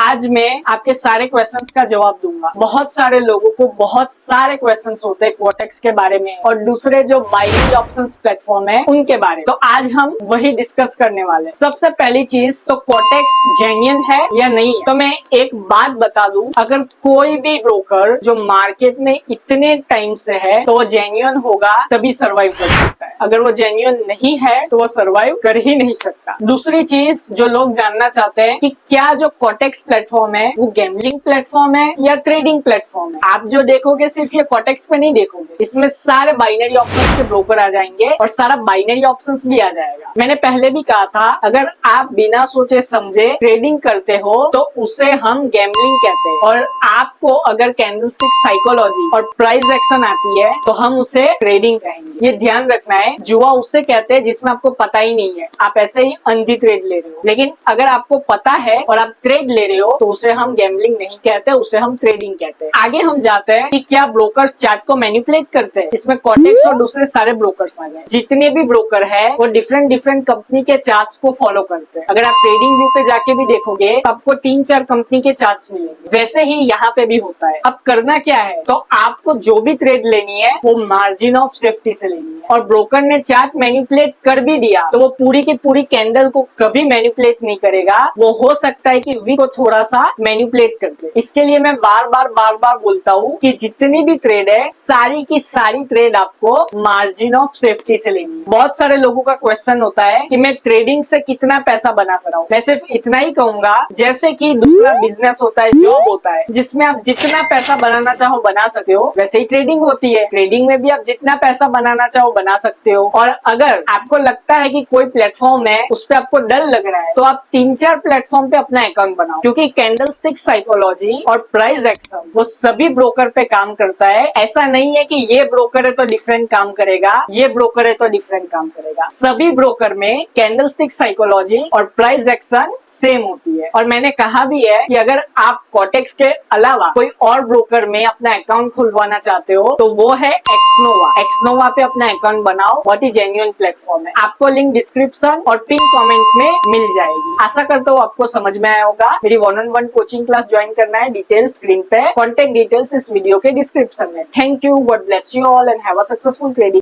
आज मैं आपके सारे क्वेश्चंस का जवाब दूंगा। बहुत सारे लोगों को बहुत सारे क्वेश्चंस होते हैं क्वोटेक्स के बारे में और दूसरे जो बाइनरी ऑप्शंस प्लेटफॉर्म है उनके बारे में। तो आज हम वही डिस्कस करने वाले हैं। सबसे पहली चीज तो क्वोटेक्स जेन्युइन है या नहीं है। तो मैं एक बात बता दूं, अगर कोई भी ब्रोकर जो मार्केट में इतने टाइम से है तो वो जेन्युइन होगा तभी सर्वाइव कर सकता है। अगर वो जेन्युइन नहीं है तो वो सर्वाइव कर ही नहीं सकता। दूसरी चीज जो लोग जानना चाहते हैं कि क्या जो क्वोटेक्स प्लेटफॉर्म है वो गैम्बलिंग प्लेटफॉर्म है या ट्रेडिंग प्लेटफॉर्म है। आप जो देखोगे सिर्फ ये क्वोटेक्स पे नहीं देखोगे, इसमें सारे बाइनरी ऑप्शंस के ब्रोकर आ जाएंगे और सारा बाइनरी ऑप्शंस भी आ जाएगा। मैंने पहले भी कहा था, अगर आप बिना सोचे समझे ट्रेडिंग करते हो तो उसे हम गैम्बलिंग कहते हैं, और आपको अगर कैंडलस्टिक साइकोलॉजी और प्राइस एक्शन आती है तो हम उसे ट्रेडिंग कहेंगे। ये ध्यान रखना है। जुआ उसे कहते हैं जिसमें आपको पता ही नहीं है, आप ऐसे ही अंधी ट्रेड ले रहे हो। लेकिन अगर आपको पता है और आप ट्रेड ले रहे हो तो उसे हम गैम्बलिंग नहीं कहते, उसे हम ट्रेडिंग कहते हैं। आगे हम जाते हैं कि क्या ब्रोकर्स चार्ट को मैनिपुलेट करते हैं। इसमें क्वोटेक्स और दूसरे सारे ब्रोकर्स आ गए। जितने भी ब्रोकर है वो डिफरेंट कंपनी के चार्ट्स को फॉलो करते हैं। अगर आप ट्रेडिंग व्यू पे जाके भी देखोगे तो आपको 3-4 कंपनी के चार्ट्स मिलेंगे। वैसे ही यहाँ पे भी होता है। अब करना क्या है, तो आपको जो भी ट्रेड लेनी है वो मार्जिन ऑफ सेफ्टी से लेनी है। और ब्रोकर ने चार्ट मैनिपुलेट कर भी दिया तो वो पूरी की पूरी कैंडल को कभी मैनिपुलेट नहीं करेगा। वो हो सकता है कि वीक को थोड़ा सा मैनिपुलेट करके। इसके लिए मैं बार बार बोलता हूँ कि जितनी भी ट्रेड है सारी की सारी ट्रेड आपको मार्जिन ऑफ सेफ्टी से लेनी है। बहुत सारे लोगों का क्वेश्चन होता है कि मैं ट्रेडिंग से कितना पैसा बना सकता हूँ। मैं सिर्फ इतना ही कहूंगा, जैसे कि दूसरा बिजनेस होता है, जॉब होता है, जिसमें आप जितना पैसा बनाना चाहो बना सकते हो, वैसे ही ट्रेडिंग होती है। ट्रेडिंग में भी आप जितना पैसा बनाना चाहो बना सकते हो। और अगर आपको लगता है कि कोई प्लेटफॉर्म है उस पर आपको डर लग रहा है तो आप 3-4 प्लेटफॉर्म पे अपना अकाउंट बनाओ, क्योंकि कैंडलस्टिक साइकोलॉजी और प्राइस एक्शन वो सभी ब्रोकर पे काम करता है। ऐसा नहीं है कि ये ब्रोकर है तो डिफरेंट काम करेगा, ये ब्रोकर है तो डिफरेंट काम करेगा। सभी ब्रोकर में कैंडलस्टिक साइकोलॉजी और प्राइस एक्शन सेम होती है। और मैंने कहा भी है कि अगर आप क्वोटेक्स के अलावा कोई और ब्रोकर में अपना अकाउंट खुलवाना चाहते हो तो वो है एक्सनोवा। एक्सनोवा पे अपना अकाउंट बनाओ, बहुत ही जेन्युइन प्लेटफॉर्म है। आपको लिंक डिस्क्रिप्शन और पिन कमेंट में मिल जाएगी। आशा करता हूँ आपको समझ में आया होगा। मेरी 1-on-1 कोचिंग क्लास ज्वाइन करना है, डिटेल्स स्क्रीन पे, कॉन्टेक्ट डिटेल्स इस वीडियो के डिस्क्रिप्शन में। Thank you, God bless you all and have a successful trading.